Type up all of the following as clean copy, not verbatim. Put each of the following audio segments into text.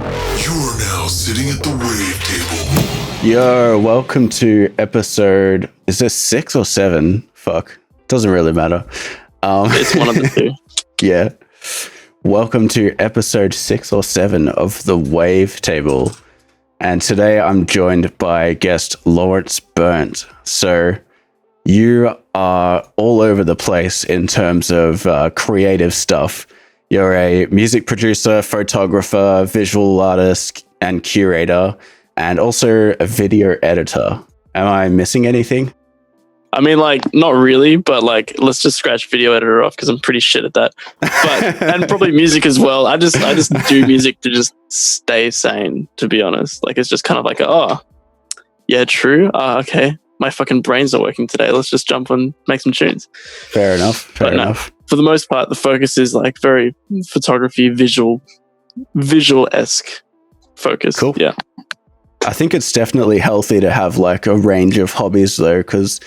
You're now sitting at the Wavetable. Yo, welcome to episode, is this 6 or 7? Fuck, doesn't really matter. It's one of the two. Yeah. Welcome to episode 6 or 7 of the Wavetable. And today I'm joined by guest Lawrence Bernt. So you are all over the place in terms of creative stuff. You're a music producer, photographer, visual artist, and curator, and also a video editor. Am I missing anything? I mean, like, not really, but like, let's just scratch video editor off because I'm pretty shit at that. But and probably music as well. I just do music to just stay sane, to be honest. Like, it's just kind of like, oh, yeah, true. Okay, my fucking brain's not working today. Let's just jump and make some tunes. Fair enough. Fair enough. For the most part, the focus is like very photography, visual-esque focus. Cool. Yeah. I think it's definitely healthy to have like a range of hobbies though, because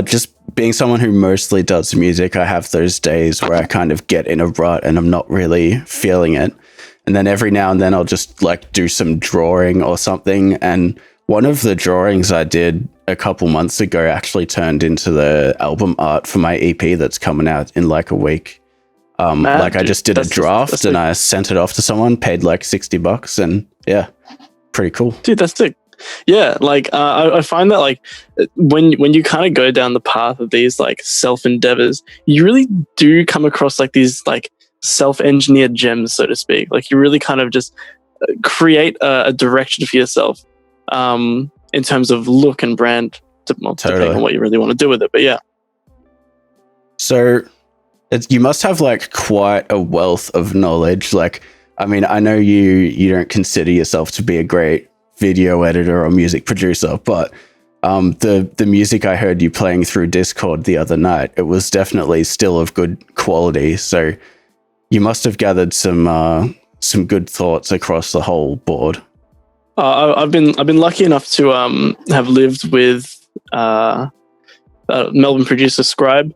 just being someone who mostly does music, I have those days where I kind of get in a rut and I'm not really feeling it. And then every now and then I'll just like do some drawing or something. And one of the drawings I did a couple months ago actually turned into the album art for my EP that's coming out in like a week. I just did a draft and I sent it off to someone, paid like $60, and yeah, pretty cool. Dude, that's sick. Yeah, like I find that like when you kind of go down the path of these like self endeavors, you really do come across like these like self-engineered gems, so to speak. Like you really kind of just create a direction for yourself in terms of look and brand, depending on what you really want to do with it. But yeah. So you must have like quite a wealth of knowledge. Like, I mean, I know you don't consider yourself to be a great video editor or music producer, but the music I heard you playing through Discord the other night, it was definitely still of good quality. So you must have gathered some good thoughts across the whole board. I've been lucky enough to have lived with Melbourne producer Scribe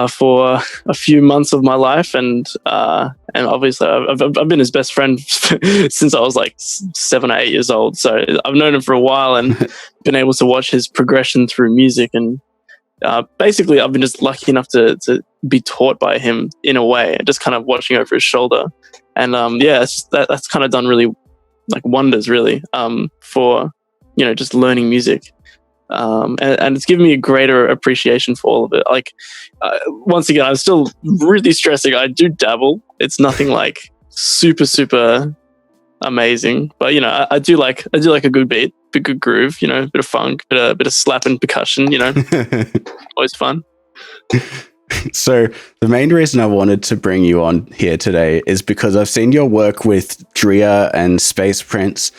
for a few months of my life, and obviously I've been his best friend since I was like 7 or 8 years old. So I've known him for a while and been able to watch his progression through music. And basically, I've been just lucky enough to be taught by him in a way, just kind of watching over his shoulder. And yeah, it's just that's kind of done really like wonders, really, for just learning music. And it's given me a greater appreciation for all of it. Like, once again, I'm still really stressing. I do dabble. It's nothing like super amazing, but I do like a good beat, a good groove, a bit of funk, bit of slap and percussion. Always fun. So the main reason I wanted to bring you on here today is because I've seen your work with Drea and Space Prince.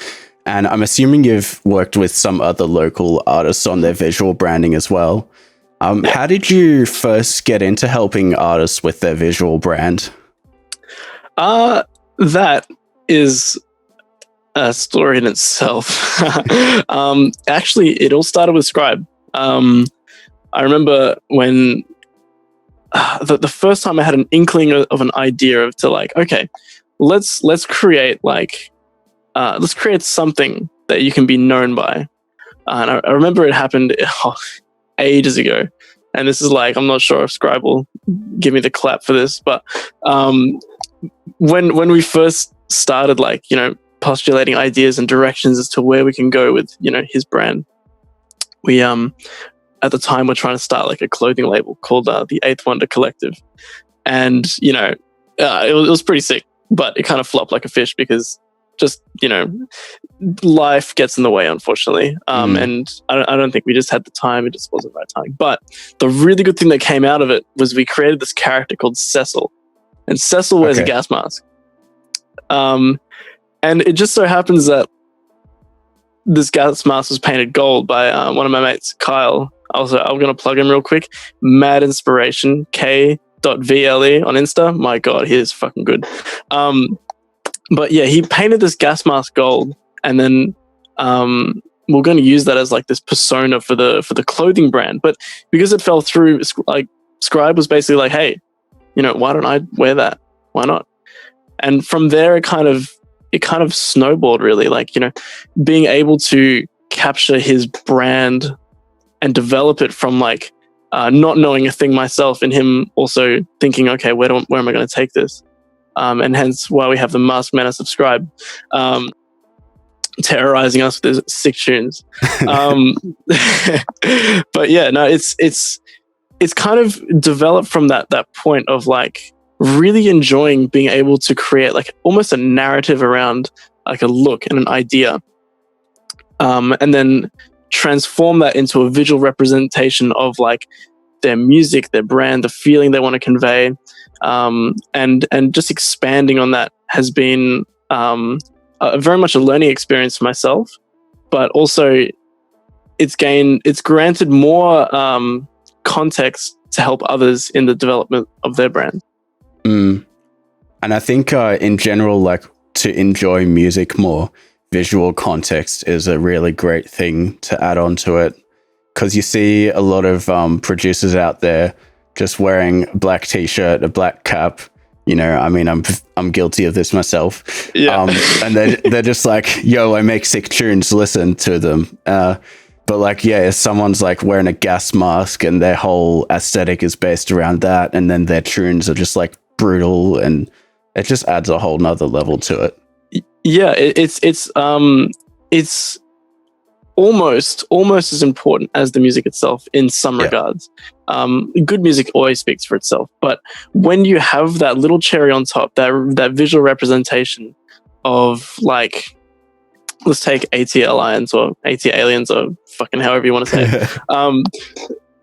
And I'm assuming you've worked with some other local artists on their visual branding as well. How did you first get into helping artists with their visual brand? That is a story in itself. Actually, it all started with Scribe. I remember when the first time I had an inkling of an idea to like, okay, let's create like, let's create something that you can be known by. And I remember it happened ages ago. And this is like, I'm not sure if Scribe will give me the clap for this, but when we first started like, postulating ideas and directions as to where we can go with, his brand, we at the time we're trying to start like a clothing label called the Eighth Wonder Collective. And, it was pretty sick, but it kind of flopped like a fish because just life gets in the way, unfortunately, and I don't think we just had the time. It just wasn't the right time. But the really good thing that came out of it was we created this character called Cecil, and Cecil wears a gas mask, and it just so happens that this gas mask was painted gold by one of my mates, Kyle. Also, I'm going to plug him real quick. Mad Inspiration, K.VLE on Insta. My God, he is fucking good. But yeah, he painted this gas mask gold, and then we're going to use that as like this persona for the clothing brand. But because it fell through, like Scribe was basically like, hey, why don't I wear that? Why not? And from there, it kind of it kind of snowballed really, like, you know, being able to capture his brand and develop it from like not knowing a thing myself, and him also thinking, okay, where am I going to take this? And hence why we have the Masked Man Subscribe, terrorizing us with his sick tunes. But yeah, no, it's kind of developed from that point of like really enjoying being able to create like almost a narrative around like a look and an idea, and then transform that into a visual representation of like their music, their brand, the feeling they want to convey, and just expanding on that has been very much a learning experience for myself, but also it's granted more context to help others in the development of their brand. And I think in general, like, to enjoy music more, visual context is a really great thing to add on to it, because you see a lot of producers out there just wearing a black t-shirt, a black cap. You know, I mean, I'm guilty of this myself. Yeah. And they're just like, yo, I make sick tunes, listen to them. But like, yeah, if someone's like wearing a gas mask and their whole aesthetic is based around that, and then their tunes are just like brutal, and it just adds a whole nother level to it. Yeah, it's almost as important as the music itself in some regards. Good music always speaks for itself, but when you have that little cherry on top, that visual representation of like, let's take AT or AT Aliens, or fucking however you want to say it.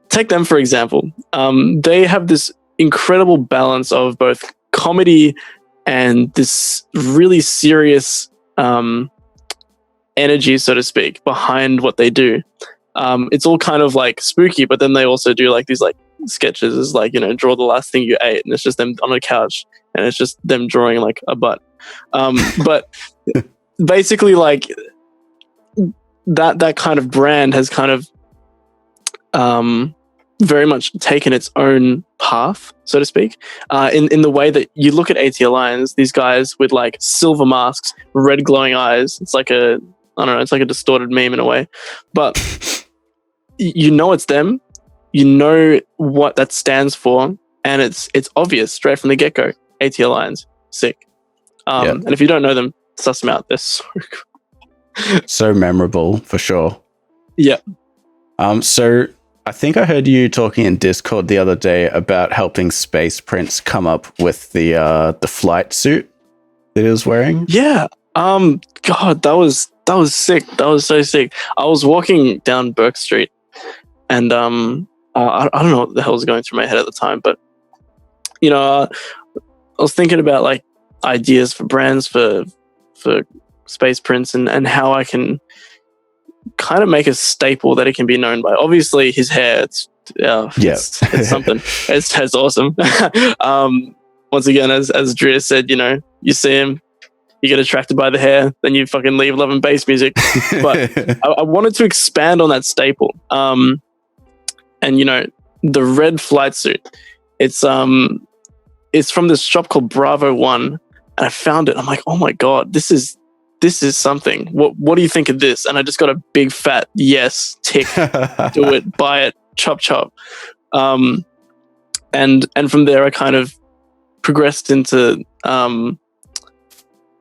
Take them for example. They have this incredible balance of both comedy and this really serious energy, so to speak, behind what they do. It's all kind of like spooky, but then they also do like these like sketches, is like, you know, draw the last thing you ate, and it's just them on a couch, and it's just them drawing like a butt. But basically, like that kind of brand has kind of very much taken its own path, so to speak, in the way that you look at AT Alliance, these guys with like silver masks, red glowing eyes. It's like it's like a distorted meme in a way, but you know it's them. You know what that stands for, and it's obvious straight from the get-go. AT Alliance, sick. And if you don't know them, suss them out. They're so cool. So memorable for sure. Yeah. So I think I heard you talking in Discord the other day about helping Space Prince come up with the flight suit that he was wearing. Yeah. God, that was sick. That was so sick. I was walking down Burke Street, and I don't know what the hell was going through my head at the time, but you know, I was thinking about like ideas for brands for Space Prince, and how I can kind of make a staple that it can be known by. Obviously, his hair, it's something. It's awesome. Once again, as Drea said, you know, you see him, you get attracted by the hair, then you fucking leave loving bass music. But I wanted to expand on that staple. And you know, the red flight suit, it's from this shop called Bravo One, and I found it. I'm like, oh my god, this is something. What do you think of this? And I just got a big fat yes, tick, do it, buy it, chop. And from there I kind of progressed into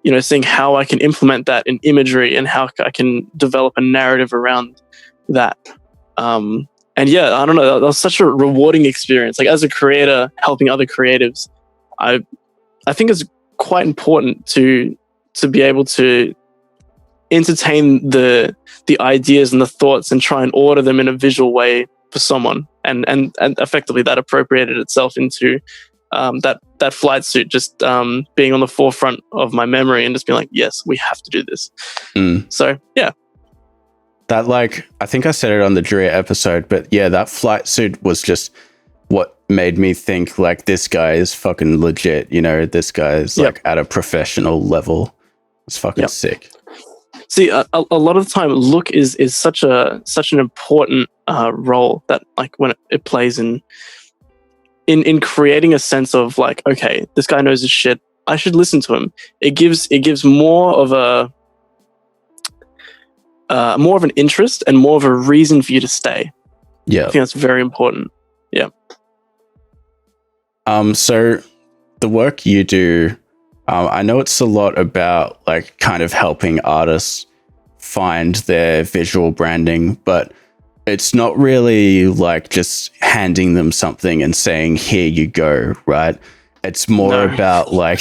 you know, seeing how I can implement that in imagery and how I can develop a narrative around that. And yeah, I don't know, that was such a rewarding experience. Like, as a creator, helping other creatives, I think it's quite important to be able to entertain the ideas and the thoughts and try and order them in a visual way for someone, and effectively that appropriated itself into that flight suit just being on the forefront of my memory, and just being like, yes, we have to do this. So yeah, that, like, I think I said it on the Drea episode, but yeah, that flight suit was just what made me think like, this guy is fucking legit, you know, this guy is like at a professional level. It's fucking sick. See, a lot of the time, look is such an important role that, like, when it plays in creating a sense of like, okay, this guy knows his shit. I should listen to him. It gives more of an interest and more of a reason for you to stay. Yeah. I think that's very important. Yeah. So the work you do, I know it's a lot about like kind of helping artists find their visual branding, but it's not really like just handing them something and saying, here you go, right? It's more about like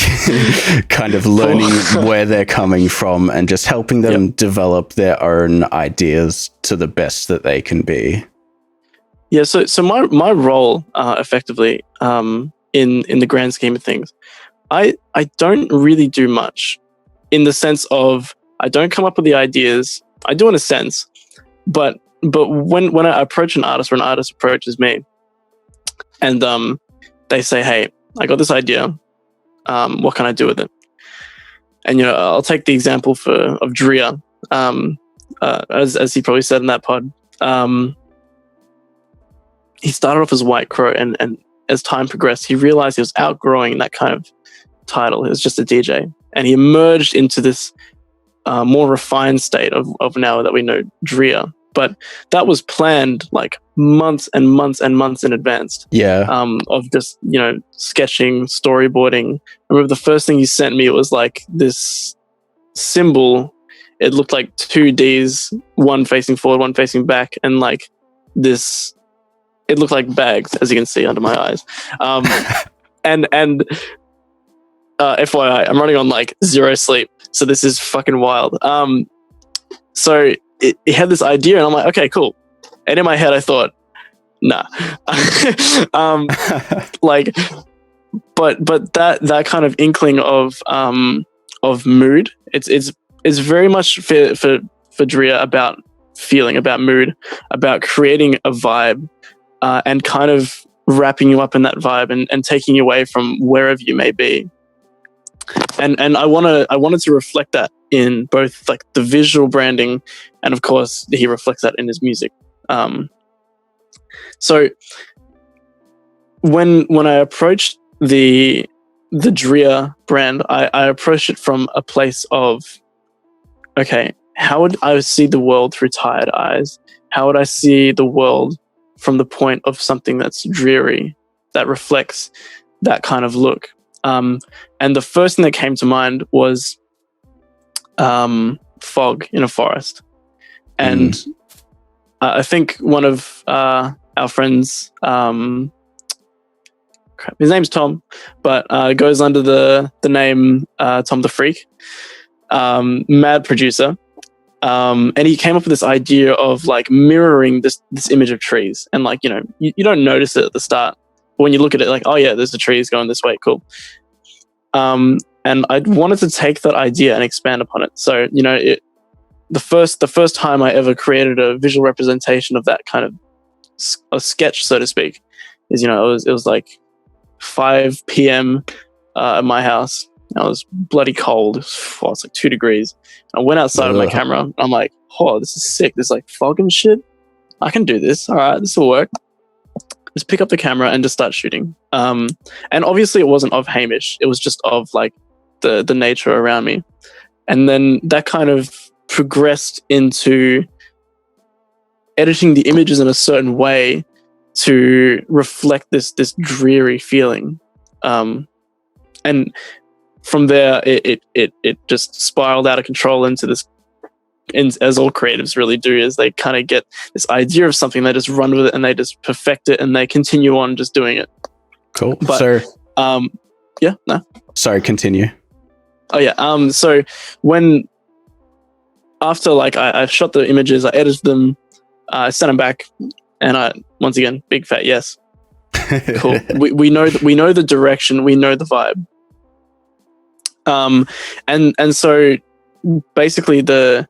kind of learning where they're coming from and just helping them develop their own ideas to the best that they can be. Yeah, so my role effectively in the grand scheme of things, I don't really do much in the sense of I don't come up with the ideas. I do in a sense, but when I approach an artist or an artist approaches me and they say, hey, I got this idea, what can I do with it? And I'll take the example of Drea, as he probably said in that pod. He started off as White Crow, and as time progressed, he realized he was outgrowing that kind of title. He was just a DJ, and he emerged into this more refined state of now that we know Drea. But that was planned like months and months and months in advance. Yeah. Of just sketching, storyboarding. I remember the first thing you sent me was like this symbol. It looked like two Ds, one facing forward, one facing back, and like this. It looked like bags, as you can see under my eyes. And FYI, I'm running on like 0 sleep, so this is fucking wild. So it had this idea, and I'm like, okay, cool. And in my head, I thought, nah. Like, but that kind of inkling of mood, it's very much for Drea about feeling, about mood, about creating a vibe. And kind of wrapping you up in that vibe and taking you away from wherever you may be. And I wanted to reflect that in both like the visual branding, and of course he reflects that in his music. So when I approached the Drea brand, I approached it from a place of, okay, how would I see the world through tired eyes? How would I see the world from the point of something that's dreary, that reflects that kind of look? And the first thing that came to mind was fog in a forest. And I think one of our friends, his name's Tom, but goes under the name Tom the Freak, mad producer. And he came up with this idea of like mirroring this image of trees, and like you don't notice it at the start, but when you look at it, like, oh yeah, there's the trees going this way, cool. And I wanted to take that idea and expand upon it. So the first time I ever created a visual representation of that kind of a sketch, so to speak, is it was like 5 p.m. At my house. I was bloody cold. It's like 2 degrees. I went outside with my camera. I'm like, oh, this is sick. There's like fog and shit. I can do this. All right, this will work. Just pick up the camera and just start shooting. And obviously it wasn't of Hamish. It was just of like the nature around me. And then that kind of progressed into editing the images in a certain way to reflect this dreary feeling. And from there, it just spiraled out of control into this, as all creatives really do, is they kind of get this idea of something, they just run with it and they just perfect it and they continue on just doing it. Cool. But, Sorry, continue. Oh yeah. So after like I shot the images, I edited them, I sent them back, and once again, big fat yes. Cool. we know the direction, we know the vibe. And so basically the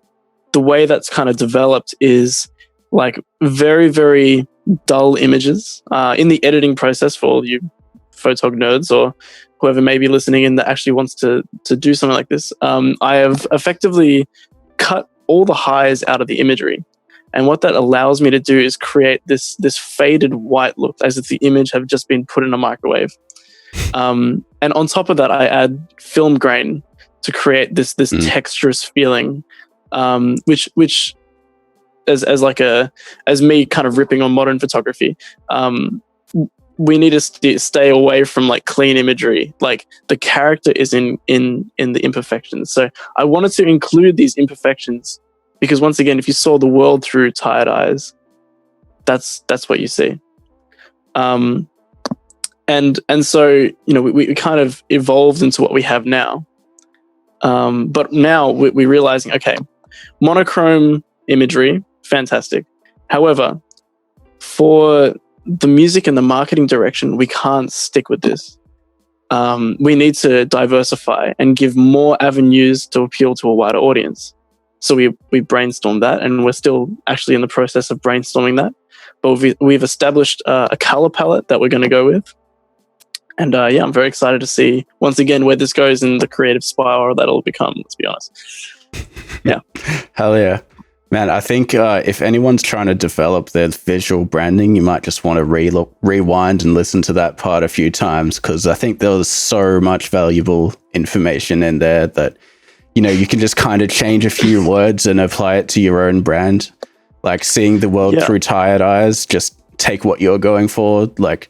way that's kind of developed is like very, very dull images in the editing process. For all you photog nerds or whoever may be listening in that actually wants to do something like this, I have effectively cut all the highs out of the imagery. And what that allows me to do is create this faded white look, as if the image have just been put in a microwave. And on top of that, I add film grain to create this texturous feeling, which as me kind of ripping on modern photography, we need to stay away from like clean imagery. Like the character is in the imperfections. So I wanted to include these imperfections because once again, if you saw the world through tired eyes, that's what you see. And so we kind of evolved into what we have now. But now we're realizing, okay, monochrome imagery, fantastic. However, for the music and the marketing direction, we can't stick with this. We need to diversify and give more avenues to appeal to a wider audience. So we brainstormed that, and we're still actually in the process of brainstorming that. But we've established a color palette that we're going to go with. And I'm very excited to see, once again, where this goes in the creative spiral that'll become, let's be honest. Yeah. Hell yeah. Man, I think if anyone's trying to develop their visual branding, you might just want to rewind and listen to that part a few times, because I think there was so much valuable information in there that, you can just kind of change a few words and apply it to your own brand. Like seeing the world through tired eyes, just take what you're going for. Like,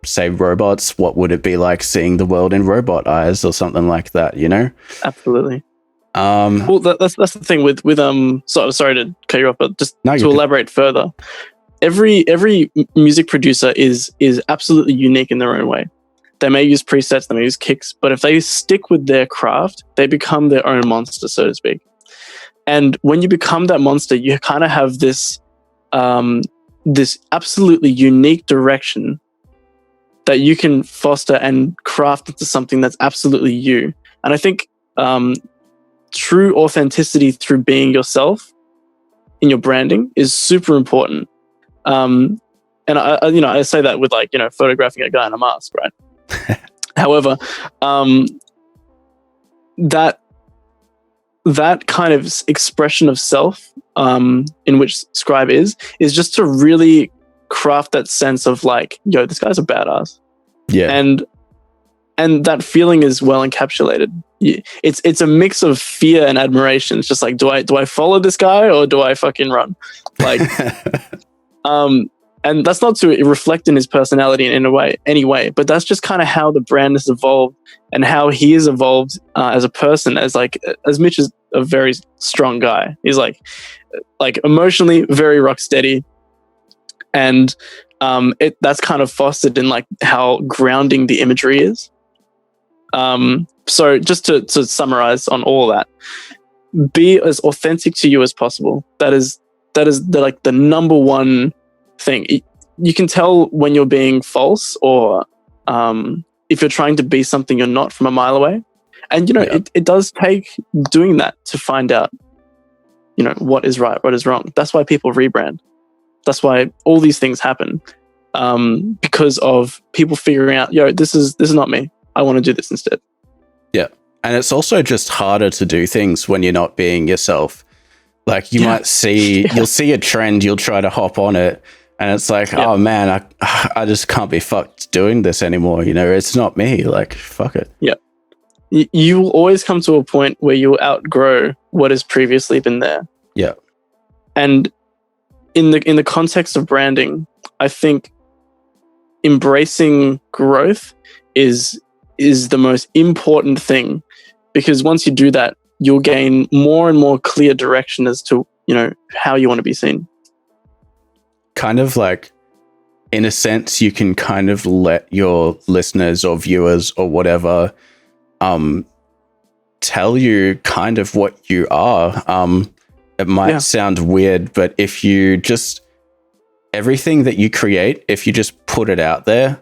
say robots, what would it be like seeing the world in robot eyes or something like that, Absolutely. Well, that's the thing with sorry to cut you off, but just to elaborate further, every music producer is absolutely unique in their own way. They may use presets, they may use kicks, but if they stick with their craft, they become their own monster, so to speak. And when you become that monster, you kind of have this this absolutely unique direction that you can foster and craft into something that's absolutely you. And I think true authenticity through being yourself in your branding is super important. And I say that with photographing a guy in a mask, right? However, that kind of expression of self in which Scribe is just to really craft that sense of like, yo, this guy's a badass. Yeah. And that feeling is well encapsulated. It's a mix of fear and admiration. It's just like, do I follow this guy or do I fucking run? Like, and that's not to reflect in his personality in any way, but that's just kind of how the brand has evolved and how he has evolved as a person. As Mitch is a very strong guy. He's like emotionally very rock steady, and that's kind of fostered in like how grounding the imagery is. So just to summarize on all that, be as authentic to you as possible. That is the number one thing. You can tell when you're being false or if you're trying to be something you're not from a mile away. And it does take doing that to find out what is right, what is wrong. That's why people rebrand. That's why all these things happen, because of people figuring out, this is not me. I want to do this instead. Yeah. And it's also just harder to do things when you're not being yourself. Like you'll see a trend, you'll try to hop on it, and it's like, oh man, I just can't be fucked doing this anymore. It's not me. Like, fuck it. Yeah. You will always come to a point where you'll outgrow what has previously been there. Yeah. And in the context of branding, I think embracing growth is the most important thing, because once you do that, you'll gain more and more clear direction as to, how you want to be seen. Kind of like, in a sense, you can kind of let your listeners or viewers or whatever tell you kind of what you are. It might sound weird, but if you just, everything that you create, if you just put it out there,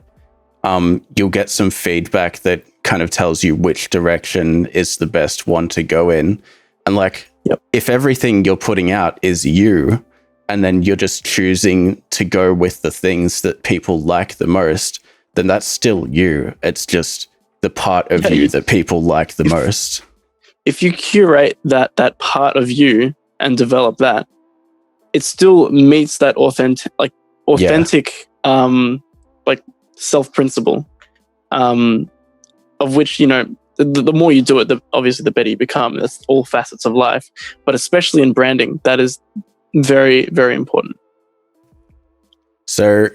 you'll get some feedback that kind of tells you which direction is the best one to go in. And if everything you're putting out is you, and then you're just choosing to go with the things that people like the most, then that's still you. It's just the part of you that people like the most. If you curate that part of you and develop that, it still meets that authentic self principle. of which, you know, the more you do it, obviously the better you become. That's all facets of life, but especially in branding, that is very, very important. So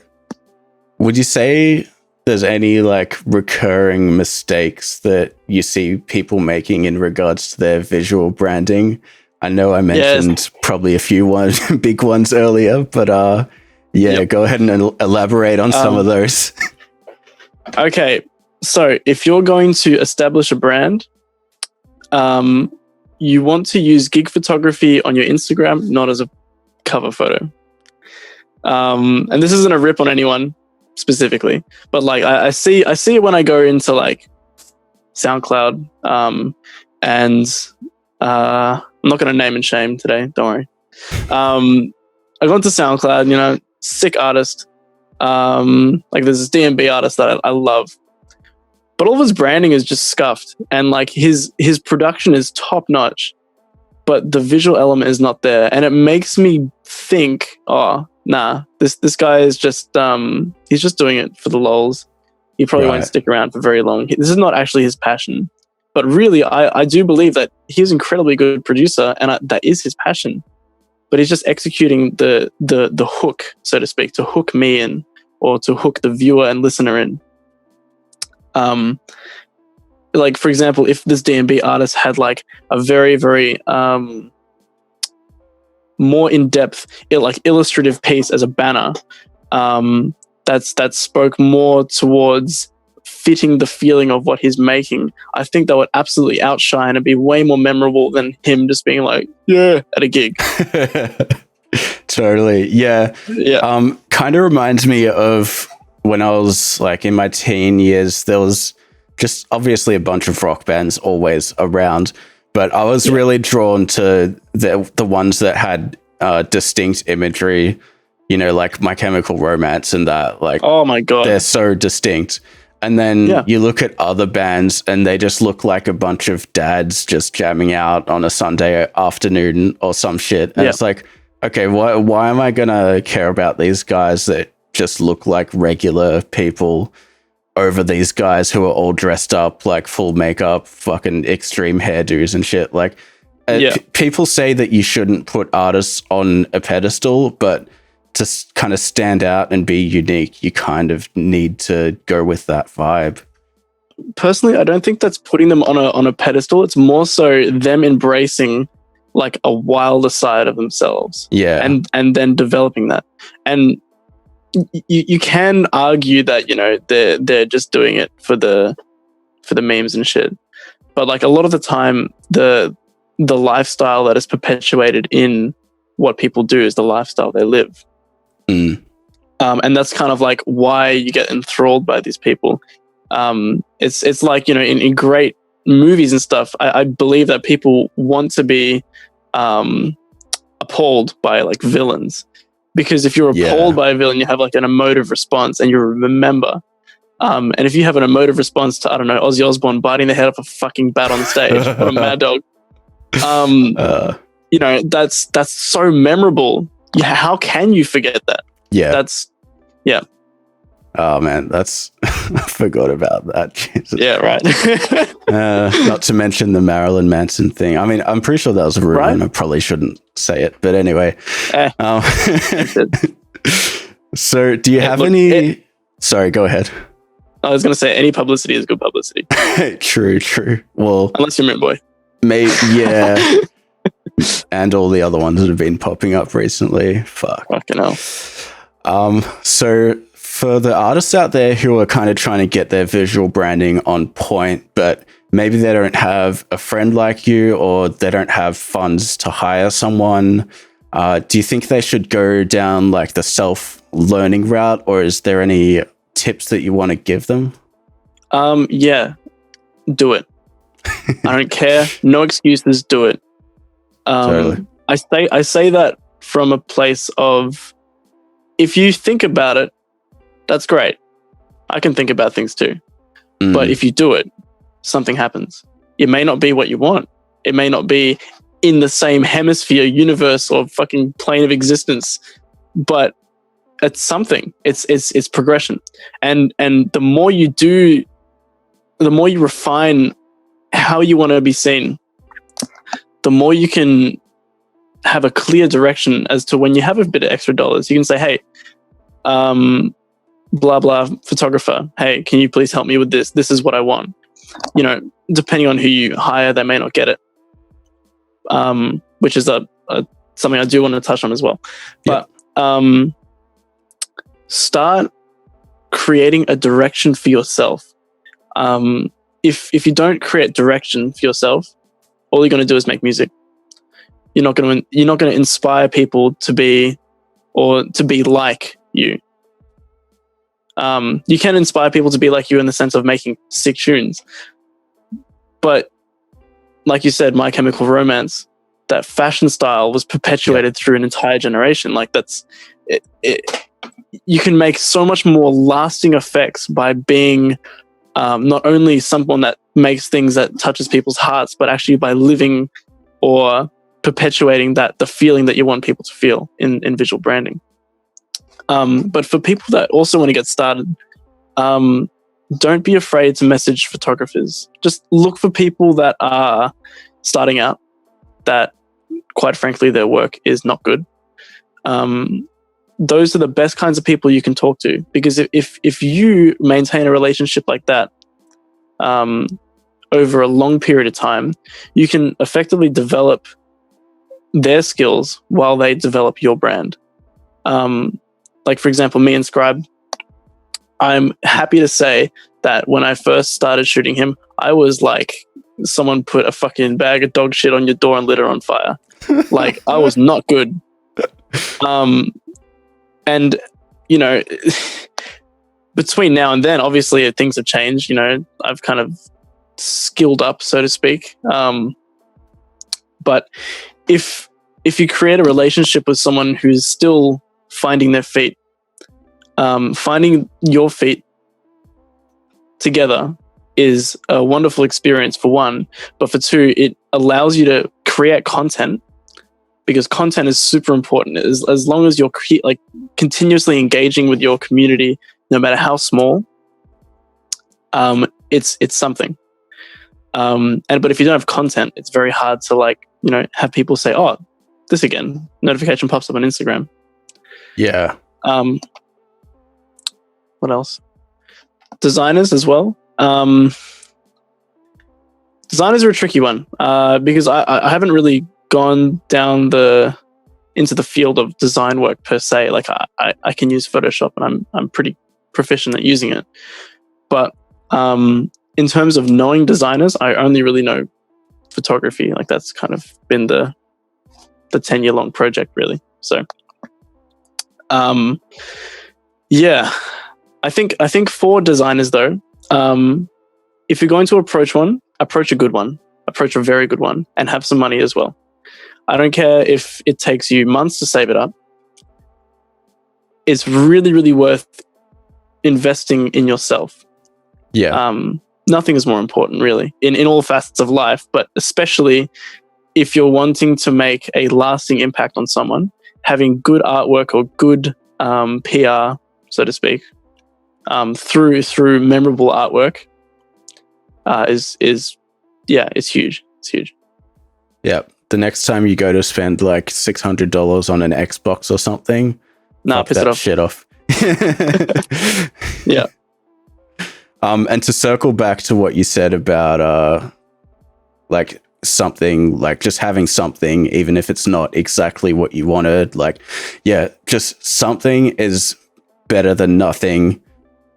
would you say there's any like recurring mistakes that you see people making in regards to their visual branding? I know I mentioned probably a few big ones earlier, but go ahead and elaborate on some of those. Okay, so if you're going to establish a brand, you want to use gig photography on your Instagram, not as a cover photo. And this isn't a rip on anyone specifically, but like I see it when I go into like SoundCloud, and I'm not going to name and shame today, don't worry. I go into SoundCloud, you know, sick artist. Like there's this D&B artist that I love, but all of his branding is just scuffed, and like his production is top notch, but the visual element is not there, and it makes me think, oh nah, this guy is just he's just doing it for the lols. He probably won't stick around for very long. This is not actually his passion. But really, I do believe that he's an incredibly good producer, and that is his passion. But he's just executing the hook, so to speak, to hook me in, or to hook the viewer and listener in. Like for example, if this D&B artist had like a very, very more in-depth, like illustrative piece as a banner, that spoke more towards fitting the feeling of what he's making, I think that would absolutely outshine and be way more memorable than him just being like, yeah, at a gig. Totally. Yeah. Kind of reminds me of when I was like in my teen years. There was just obviously a bunch of rock bands always around, but I was really drawn to the ones that had distinct imagery, you know, like My Chemical Romance and that. Like, oh my God, they're so distinct. And then you look at other bands and they just look like a bunch of dads just jamming out on a Sunday afternoon or some shit. And it's like, okay, why am I going to care about these guys that just look like regular people over these guys who are all dressed up like full makeup, fucking extreme hairdos and shit? Like, people say that you shouldn't put artists on a pedestal, but to kind of stand out and be unique, you kind of need to go with that vibe. Personally, I don't think that's putting them on a pedestal. It's more so them embracing like a wilder side of themselves. Yeah. And then developing that. And you can argue that, you know, they're just doing it for the memes and shit. But like a lot of the time, the lifestyle that is perpetuated in what people do is the lifestyle they live. And that's kind of like why you get enthralled by these people. It's like, you know, in great movies and stuff, I believe that people want to be appalled by like villains, because if you're appalled by a villain, you have like an emotive response and you remember. And if you have an emotive response to, I don't know, Ozzy Osbourne biting the head off a fucking bat on stage, what a mad dog. You know, that's so memorable. Yeah, how can you forget that? Oh man, that's I forgot about that. Jesus. Yeah, right. Not to mention the Marilyn Manson thing. I mean, I'm pretty sure that was a rumor, and I probably shouldn't say it, but anyway. So, do you have any? Sorry, go ahead. I was going to say any publicity is good publicity. True. Well, unless you're Mint Boy. Maybe, yeah. And all the other ones that have been popping up recently. Fucking hell. So for the artists out there who are kind of trying to get their visual branding on point, but maybe they don't have a friend like you, or they don't have funds to hire someone, do you think they should go down like the self-learning route, or is there any tips that you want to give them? Yeah, do it. I don't care. No excuses. Do it. Totally. I say that from a place of, if you think about it, that's great. I can think about things too. But if you do it, something happens. It may not be what you want. It may not be in the same hemisphere, universe, or fucking plane of existence, but it's something. It's progression. And the more you do the more you refine how you want to be seen, the more you can have a clear direction as to when you have a bit of extra dollars. You can say, hey, blah, blah, photographer, hey, can you please help me with this? This is what I want. You know, depending on who you hire, they may not get it, which is something I do want to touch on as well. But start creating a direction for yourself. If you don't create direction for yourself, all you're going to do is make music. You're not going to inspire people to be like you. You can inspire people to be like you in the sense of making sick tunes, but like you said, My Chemical Romance, that fashion style was perpetuated through an entire generation. Like that's it. You can make so much more lasting effects by being not only someone that makes things that touches people's hearts, but actually by living or perpetuating the feeling that you want people to feel in visual branding. But for people that also want to get started, don't be afraid to message photographers. Just look for people that are starting out, that quite frankly their work is not good. Those are the best kinds of people you can talk to, because if you maintain a relationship like that over a long period of time, you can effectively develop their skills while they develop your brand. Like, for example, me and Scribe, I'm happy to say that when I first started shooting him, I was like, someone put a fucking bag of dog shit on your door and lit it on fire. Like, I was not good. And, you know, between now and then, obviously things have changed. You know, I've kind of skilled up, so to speak. But if you create a relationship with someone who's still finding their feet, finding your feet together is a wonderful experience for one, but for two, it allows you to create content, because content is super important. As long as you're continuously engaging with your community, no matter how small, it's something. But if you don't have content, it's very hard to have people say, oh, this again, notification pops up on Instagram. Yeah. What else? Designers as well. Designers are a tricky one because I haven't really gone down into the field of design work per se. Like I can use Photoshop and I'm pretty proficient at using it. But in terms of knowing designers, I only really know photography. Like that's kind of been the 10-year long project really. So yeah, I think for designers though, if you're going to approach one, approach a good one, approach a very good one, and have some money as well. I don't care if it takes you months to save it up. It's really, really worth investing in yourself. Yeah. Nothing is more important really in all facets of life, but especially if you're wanting to make a lasting impact on someone, having good artwork or good PR, so to speak, through memorable artwork is it's huge. It's huge. Yeah. The next time you go to spend like $600 on an Xbox or something, piss it off. Shit off. Yeah. And to circle back to what you said about like something, like just having something, even if it's not exactly what you wanted, like, yeah, just something is better than nothing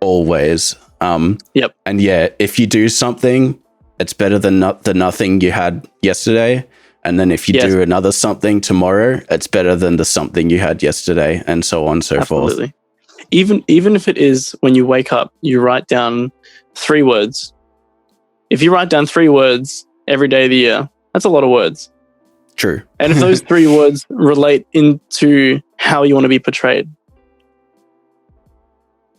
always. Yep. And yeah, if you do something, it's better than the nothing you had yesterday. And then if you do another something tomorrow, it's better than the something you had yesterday, and so on and so forth. Even if it is when you wake up, you write down 3 words. If you write down 3 words every day of the year, that's a lot of words. True. And if those 3 words relate into how you want to be portrayed,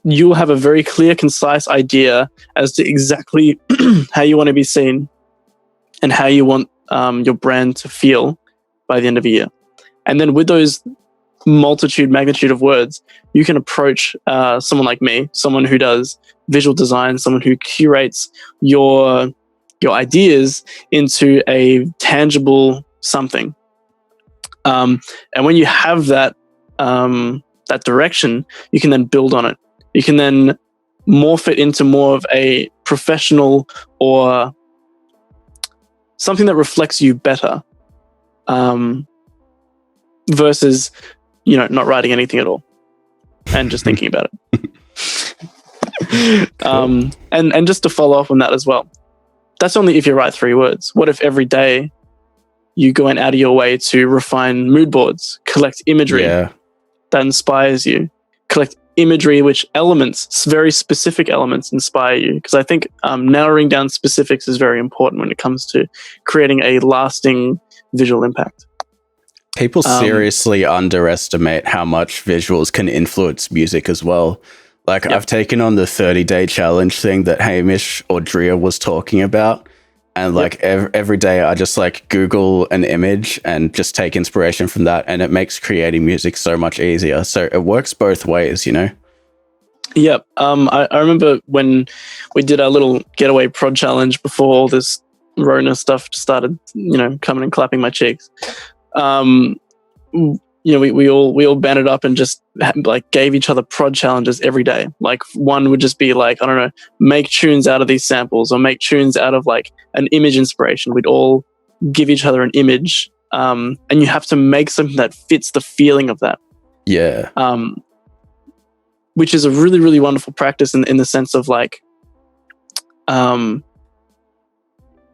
you'll have a very clear, concise idea as to exactly how you want to be seen and how you want your brand to feel by the end of the year. And then with those magnitude of words, you can approach someone like me, someone who does visual design, someone who curates your ideas into a tangible something. And when you have that direction, you can then build on it. You can then morph it into more of a professional or something that reflects you better, versus, not writing anything at all and just thinking about it. Cool. And just to follow up on that as well, that's only if you write 3 words. What if every day you go out of your way to refine mood boards, collect imagery that inspires you, collect imagery which elements, very specific elements, inspire you? Because I think narrowing down specifics is very important when it comes to creating a lasting visual impact. People seriously underestimate how much visuals can influence music as well. Like, I've taken on the 30-day challenge thing that Hamish or Drea was talking about. And like every day I just like Google an image and just take inspiration from that. And it makes creating music so much easier. So it works both ways, Yep. I remember when we did our little getaway prod challenge before all this Rona stuff started, coming and clapping my cheeks. We all banded up and just gave each other prod challenges every day. Like, one would just be like, I don't know, make tunes out of these samples, or make tunes out of like an image inspiration. We'd all give each other an image, and you have to make something that fits the feeling of that. Yeah. Which is a really, really wonderful practice in the sense of like,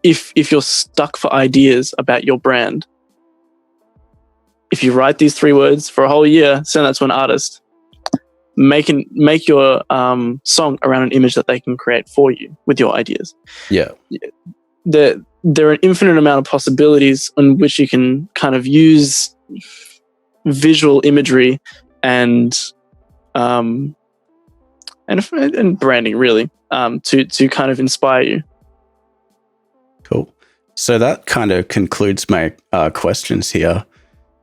if you're stuck for ideas about your brand, if you write these 3 words for a whole year, send that to an artist, make your song around an image that they can create for you with your ideas. Yeah. There are an infinite amount of possibilities on which you can kind of use visual imagery and branding, really, to kind of inspire you. Cool. So that kind of concludes my questions here.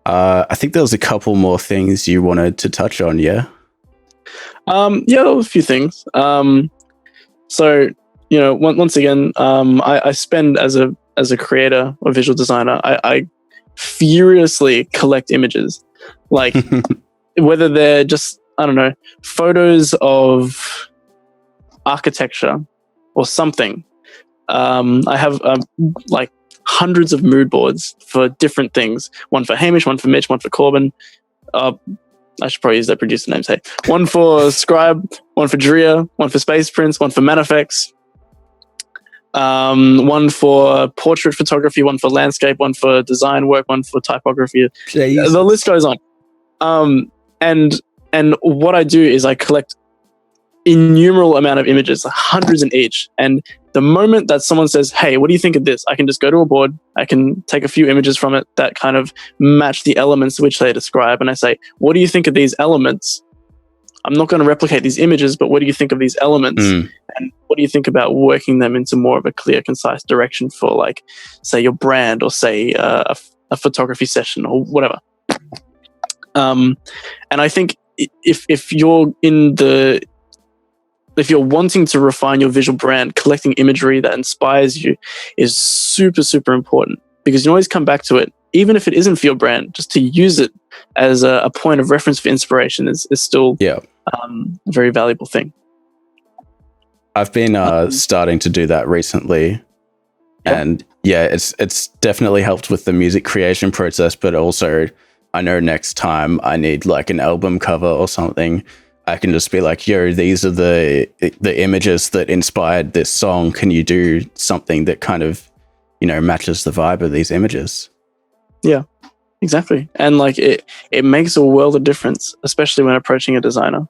I think there was a couple more things you wanted to touch on, yeah? There were a few things. So, once again, I spend as a creator or visual designer, I furiously collect images, like whether they're just, I don't know, photos of architecture or something. I have like hundreds of mood boards for different things. One for Hamish, one for Mitch, one for Corbin. I should probably use their producer names. Hey, one for Scribe, one for Drea, one for Space Prince, one for Manifex, one for portrait photography, one for landscape, one for design work, one for typography. Jesus. The list goes on. And what I do is I collect innumerable amount of images, hundreds in each. And the moment that someone says, hey, what do you think of this? I can just go to a board. I can take a few images from it that kind of match the elements which they describe. And I say, what do you think of these elements? I'm not going to replicate these images, but what do you think of these elements? And what do you think about working them into more of a clear, concise direction for, like, say, your brand, or say a photography session or whatever. And I think if you're wanting to refine your visual brand, collecting imagery that inspires you is super, super important, because you always come back to it, even if it isn't for your brand. Just to use it as a point of reference for inspiration is still a very valuable thing. I've been starting to do that recently, and it's definitely helped with the music creation process, but also I know next time I need like an album cover or something, I can just be like, yo, these are the images that inspired this song. Can you do something that kind of, matches the vibe of these images? Yeah, exactly. And like it makes a world of difference, especially when approaching a designer.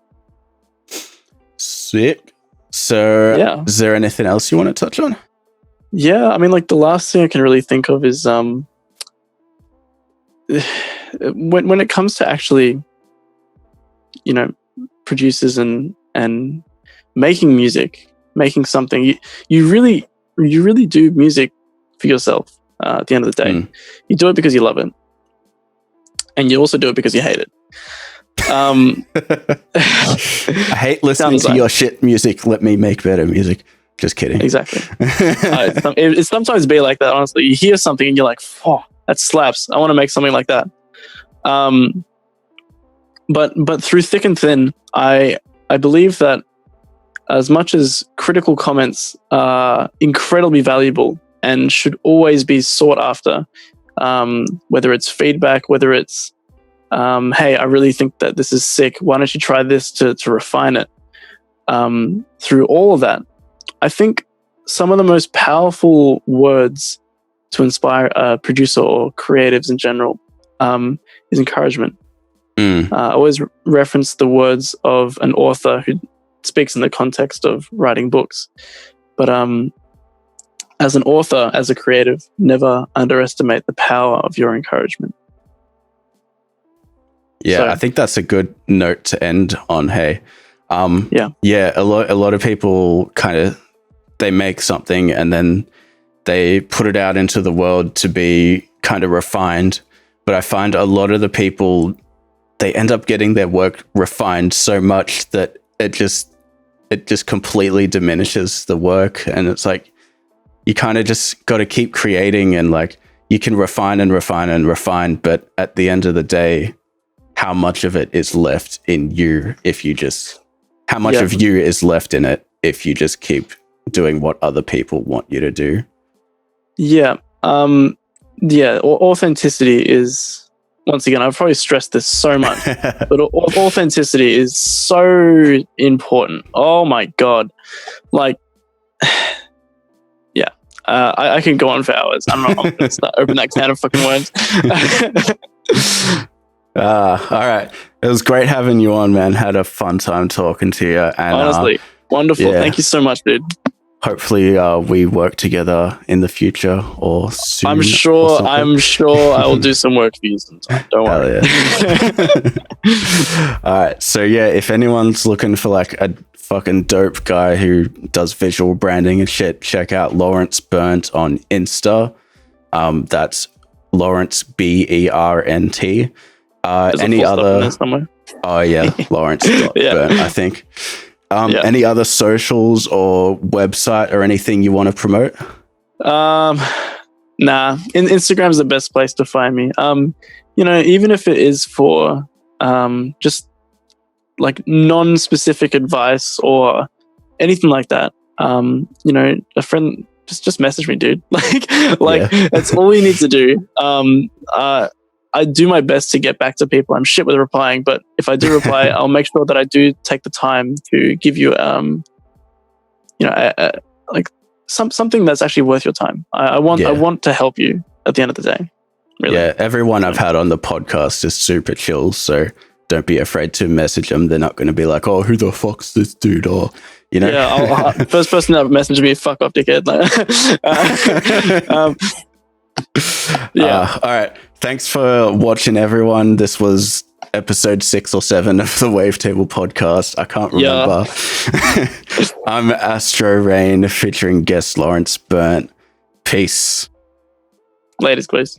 Sick. So is there anything else you want to touch on? Yeah, I mean, like the last thing I can really think of is when it comes to actually, producers and making music, making something, you really do music for yourself. At the end of the day, you do it because you love it, and you also do it because you hate it. I hate listening to your shit music. Let me make better music. Just kidding. Exactly. It sometimes be like that, honestly. You hear something and you're like, oh, that slaps. I want to make something like that. But through thick and thin, I believe that as much as critical comments are incredibly valuable and should always be sought after, whether it's feedback, whether it's, hey, I really think that this is sick. Why don't you try this to refine it? Through all of that, I think some of the most powerful words to inspire a producer or creatives in general is encouragement. I always reference the words of an author who speaks in the context of writing books. But as an author, as a creative, never underestimate the power of your encouragement. Yeah, so, I think that's a good note to end on. Hey, yeah, a lot of people kind of, they make something and then they put it out into the world to be kind of refined. But I find a lot of the people, they end up getting their work refined so much that it just completely diminishes the work. And it's like, you kind of just got to keep creating, and like you can refine and refine and refine. But at the end of the day, how much of it is left in you if you just, how much of you is left in it if you just keep doing what other people want you to do? Yeah. Authenticity is, once again, I've probably stressed this so much, but authenticity is so important. Oh my God. Like, yeah, I can go on for hours. I don't know. I'm going to start open that can of fucking worms. All right. It was great having you on, man. Had a fun time talking to you. And honestly, wonderful. Yeah. Thank you so much, dude. Hopefully we work together in the future or soon. I'm sure I will do some work for you sometime. Don't worry. Yeah. All right. So yeah, if anyone's looking for like a fucking dope guy who does visual branding and shit, check out Lawrence Bernt on Insta. That's Lawrence Bernt. Any other? Oh yeah, Lawrence Bernt, I think. Any other socials or website or anything you want to promote? Nah. Instagram is the best place to find me. Even if it is for just like non-specific advice or anything like that, a friend just message me, dude. That's all you need to do. I do my best to get back to people. I'm shit with replying, but if I do reply, I'll make sure that I do take the time to give you, something that's actually worth your time. I want to help you at the end of the day. Really. Yeah, everyone I've had on the podcast is super chill, so don't be afraid to message them. They're not going to be like, "Oh, who the fuck's this dude?" Or Yeah, first person that messaged me, fuck off, dickhead. All right. Thanks for watching, everyone. This was episode 6 or 7 of the Wavetable podcast. I can't remember. I'm Astroreign featuring guest Lawrence Bernt. Peace. Latest, please.